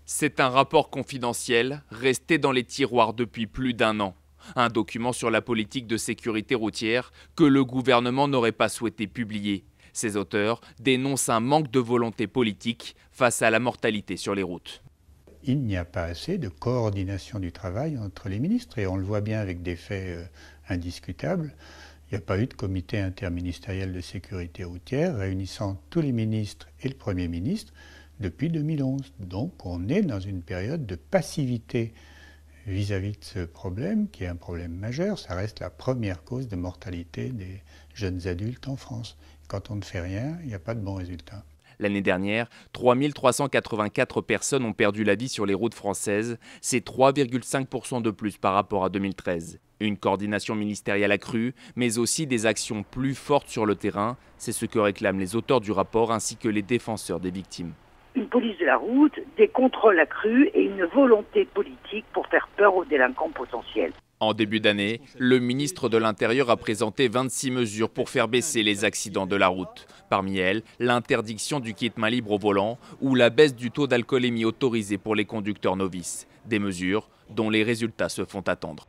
C'est un rapport confidentiel resté dans les tiroirs depuis plus d'1 an. Un document sur la politique de sécurité routière que le gouvernement n'aurait pas souhaité publier. Ses auteurs dénoncent un manque de volonté politique face à la mortalité sur les routes. Il n'y a pas assez de coordination du travail entre les ministres et on le voit bien avec des faits indiscutables. Il n'y a pas eu de comité interministériel de sécurité routière réunissant tous les ministres et le Premier ministre depuis 2011. Donc on est dans une période de passivité vis-à-vis de ce problème, qui est un problème majeur. Ça reste la première cause de mortalité des jeunes adultes en France. Quand on ne fait rien, il n'y a pas de bons résultats. L'année dernière, 3 384 personnes ont perdu la vie sur les routes françaises. C'est 3,5% de plus par rapport à 2013. Une coordination ministérielle accrue, mais aussi des actions plus fortes sur le terrain. C'est ce que réclament les auteurs du rapport ainsi que les défenseurs des victimes. Une police de la route, des contrôles accrus et une volonté politique pour faire peur aux délinquants potentiels. En début d'année, le ministre de l'Intérieur a présenté 26 mesures pour faire baisser les accidents de la route. Parmi elles, l'interdiction du kit main libre au volant ou la baisse du taux d'alcoolémie autorisé pour les conducteurs novices. Des mesures dont les résultats se font attendre.